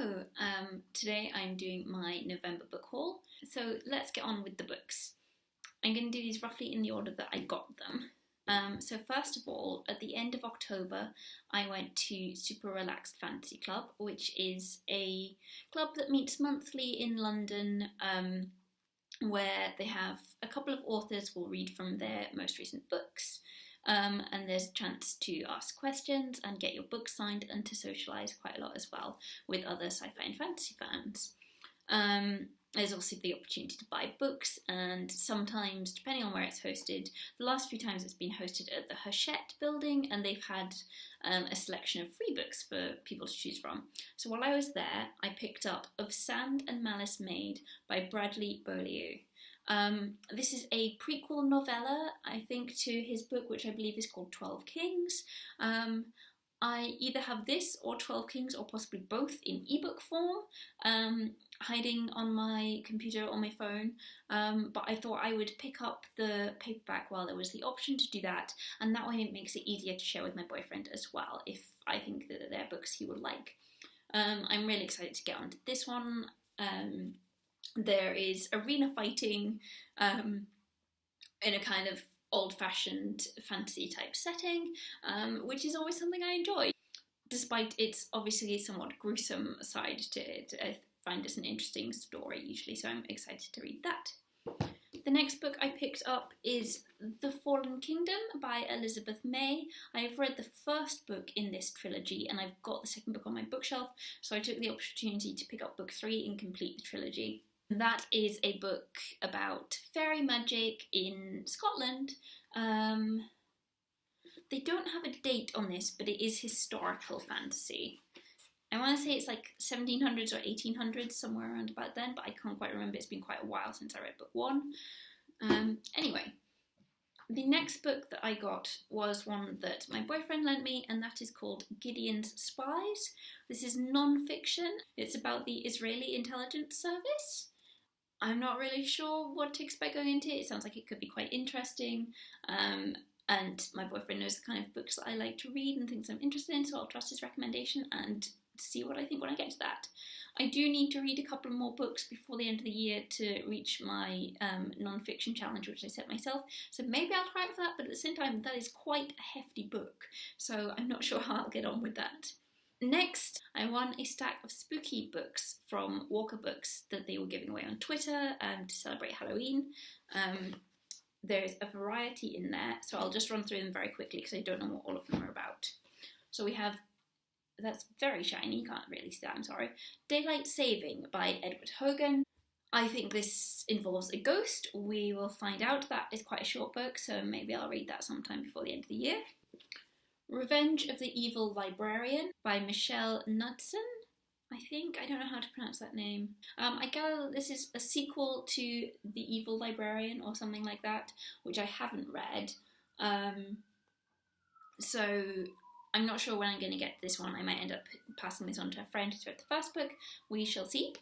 Hello, today I'm doing my November book haul, so let's get on with the books. I'm going to do these roughly in the order that I got them. So first of all, at the end of October, I went to Super Relaxed Fantasy Club, which is a club that meets monthly in London, where they have a couple of authors will read from their most recent books. And there's a chance to ask questions and get your book signed and to socialise quite a lot as well with other sci-fi and fantasy fans. There's also the opportunity to buy books, and sometimes, depending on where it's hosted, the last few times it's been hosted at the Hachette building, and they've had a selection of free books for people to choose from. So while I was there, I picked up Of Sand and Malice Made by Bradley Beaulieu. This is a prequel novella, I think, to his book, which I believe is called 12 Kings. I either have this or 12 Kings, or possibly both, in ebook form, hiding on my computer or my phone, but I thought I would pick up the paperback while there was the option to do that, and that way it makes it easier to share with my boyfriend as well, if I think that they're books he would like. I'm really excited to get onto this one. There is arena fighting in a kind of old-fashioned fantasy type setting, which is always something I enjoy, despite its obviously somewhat gruesome side to it. I find it an interesting story usually, so I'm excited to read that. The next book I picked up is The Fallen Kingdom by Elizabeth May. I've read the first book in this trilogy and I've got the second book on my bookshelf, so I took the opportunity to pick up book 3 and complete the trilogy. That is a book about fairy magic in Scotland. They don't have a date on this, but it is historical fantasy. I want to say it's like 1700s or 1800s, somewhere around about then, but I can't quite remember. It's been quite a while since I read book 1. Anyway, the next book that I got was one that my boyfriend lent me, and that is called Gideon's Spies. This is non-fiction. It's about the Israeli intelligence service. I'm not really sure what to expect going into it. It sounds like it could be quite interesting. And my boyfriend knows the kind of books that I like to read and things I'm interested in, so I'll trust his recommendation and see what I think when I get to that. I do need to read a couple more books before the end of the year to reach my non-fiction challenge, which I set myself, so maybe I'll try it for that, but at the same time, that is quite a hefty book, so I'm not sure how I'll get on with that. Next, I won a stack of spooky books from Walker Books that they were giving away on Twitter to celebrate Halloween. There's a variety in there, so I'll just run through them very quickly because I don't know what all of them are about. So we have, that's very shiny, can't really see that, I'm sorry, Daylight Saving by Edward Hogan. I think this involves a ghost. We will find out. That is quite a short book, so maybe I'll read that sometime before the end of the year. Revenge of the Evil Librarian by Michelle Knudsen, I think. I don't know how to pronounce that name. I gather this is a sequel to The Evil Librarian or something like that, which I haven't read. So I'm not sure when I'm going to get this one. I might end up passing this on to a friend who's read the first book. We shall see.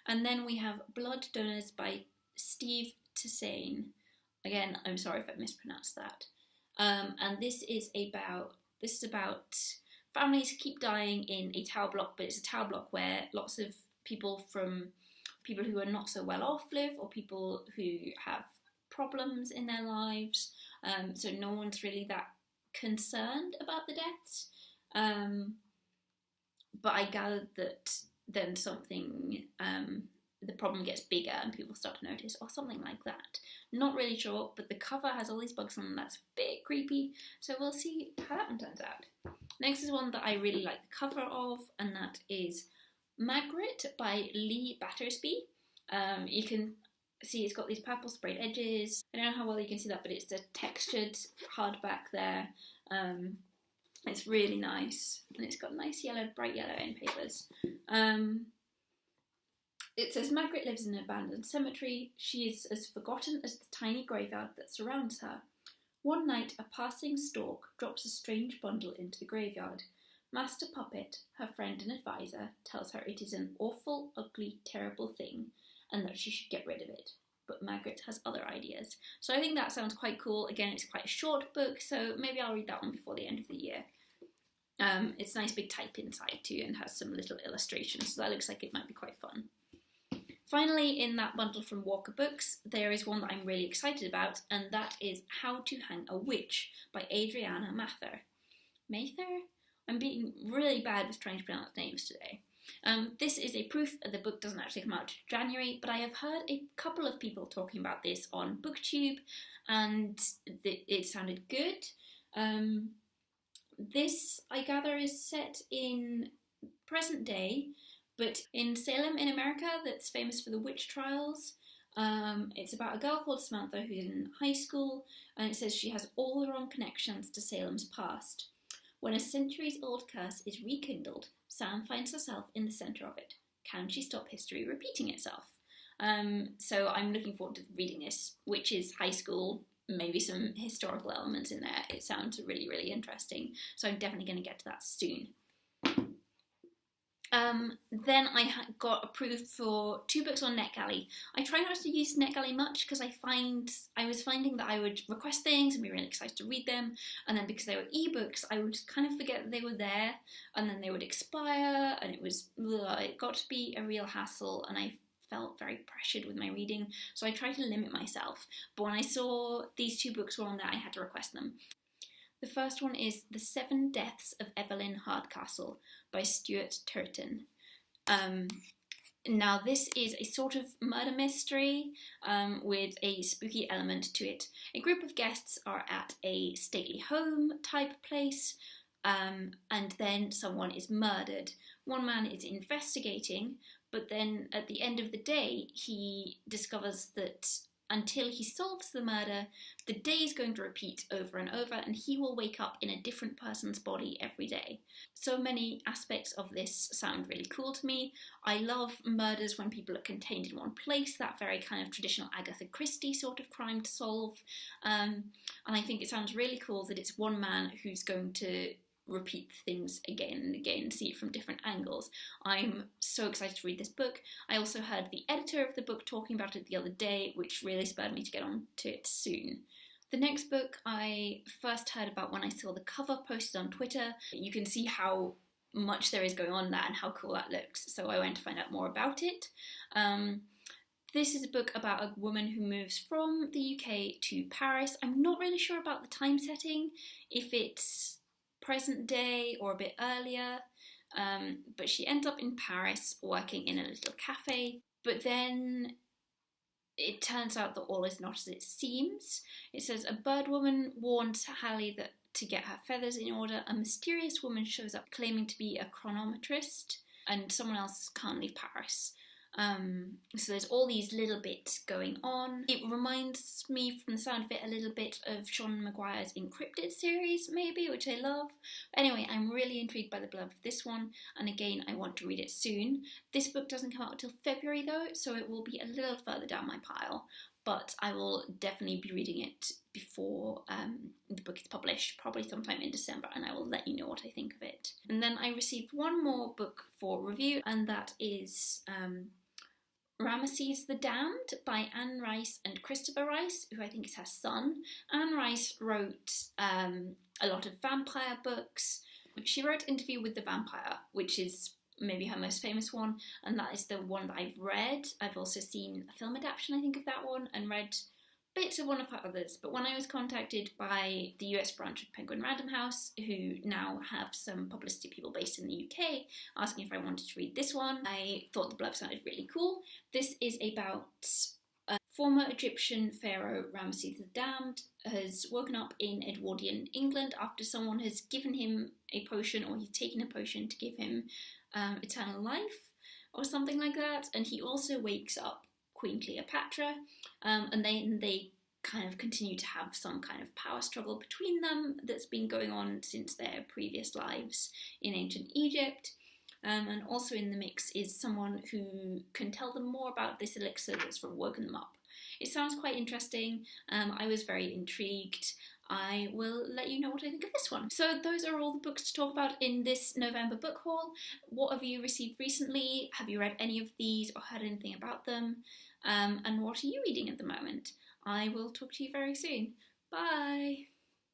And then we have Blood Donors by Steve Tsane. Again, I'm sorry if I mispronounced that. And this is about families keep dying in a tower block, but it's a tower block where lots of people who are not so well off live, or people who have problems in their lives. So no one's really that concerned about the deaths. But I gather that then the problem gets bigger and people start to notice, or something like that. Not really sure, but the cover has all these bugs on and that's a bit creepy, so we'll see how that one turns out. Next is one that I really like the cover of, and that is Magritte by Lee Battersby. You can see it's got these purple sprayed edges. I don't know how well you can see that, but it's a textured hardback there. It's really nice, and it's got nice yellow, bright yellow end papers. It says, Magritte lives in an abandoned cemetery. She is as forgotten as the tiny graveyard that surrounds her. One night, a passing stork drops a strange bundle into the graveyard. Master Puppet, her friend and advisor, tells her it is an awful, ugly, terrible thing, and that she should get rid of it. But Magritte has other ideas. So I think that sounds quite cool. Again, it's quite a short book, so maybe I'll read that one before the end of the year. It's nice big type inside too, and has some little illustrations, so that looks like it might be quite fun. Finally, in that bundle from Walker Books, there is one that I'm really excited about, and that is How to Hang a Witch by Adriana Mather. Mather? I'm being really bad with trying to pronounce names today. This is a proof that the book doesn't actually come out to January, but I have heard a couple of people talking about this on BookTube, and it sounded good. This, I gather, is set in present day, but in Salem in America, that's famous for the witch trials. It's about a girl called Samantha who's in high school, and it says she has all the wrong connections to Salem's past. When a centuries-old curse is rekindled, Sam finds herself in the centre of it. Can she stop history repeating itself? So I'm looking forward to reading this, which is high school, maybe some historical elements in there. It sounds really, really interesting, so I'm definitely going to get to that soon. Then I got approved for 2 books on NetGalley. I try not to use NetGalley much because I was finding that I would request things and be really excited to read them, and then because they were ebooks, I would kind of forget that they were there, and then they would expire, and it got to be a real hassle, and I felt very pressured with my reading, so I tried to limit myself. But when I saw these 2 books were on there, I had to request them. The first one is The 7 Deaths of Evelyn Hardcastle by Stuart Turton. Now this is a sort of murder mystery with a spooky element to it. A group of guests are at a stately home type place, and then someone is murdered. One man is investigating, but then at the end of the day he discovers that until he solves the murder, the day is going to repeat over and over, and he will wake up in a different person's body every day. So many aspects of this sound really cool to me. I love murders when people are contained in one place, that very kind of traditional Agatha Christie sort of crime to solve. And I think it sounds really cool that it's one man who's going to repeat things again and again, see it from different angles. I'm so excited to read this book. I also heard the editor of the book talking about it the other day, which really spurred me to get on to it soon. The next book I first heard about when I saw the cover posted on Twitter. You can see how much there is going on there and how cool that looks, so I went to find out more about it. This is a book about a woman who moves from the UK to Paris. I'm not really sure about the time setting, if it's present day or a bit earlier, but she ends up in Paris working in a little cafe, but then it turns out that all is not as it seems. It says a bird woman warns Hallie that to get her feathers in order, a mysterious woman shows up claiming to be a chronometrist, and someone else can't leave Paris. So there's all these little bits going on. It reminds me, from the sound of it, a little bit of Sean Maguire's Encrypted series, maybe, which I love. Anyway, I'm really intrigued by the blurb of this one, and again, I want to read it soon. This book doesn't come out until February though, so it will be a little further down my pile, but I will definitely be reading it before the book is published, probably sometime in December, and I will let you know what I think of it. And then I received one more book for review, and that is Ramesses the Damned by Anne Rice and Christopher Rice, who I think is her son. Anne Rice wrote a lot of vampire books. She wrote Interview with the Vampire, which is maybe her most famous one, and that is the one that I've read. I've also seen a film adaptation, I think, of that one, and read bits of one of her others. But when I was contacted by the US branch of Penguin Random House, who now have some publicity people based in the UK, asking if I wanted to read this one, I thought the blurb sounded really cool. This is about a former Egyptian pharaoh, Ramesses the Damned, has woken up in Edwardian England after someone has given him a potion, or he's taken a potion to give him eternal life, or something like that, and he also wakes up Queen Cleopatra, and they kind of continue to have some kind of power struggle between them that's been going on since their previous lives in ancient Egypt. And also in the mix is someone who can tell them more about this elixir that's woken them up. It sounds quite interesting. I was very intrigued. I will let you know what I think of this one. So those are all the books to talk about in this November book haul. What have you received recently? Have you read any of these or heard anything about them? And what are you reading at the moment? I will talk to you very soon. Bye!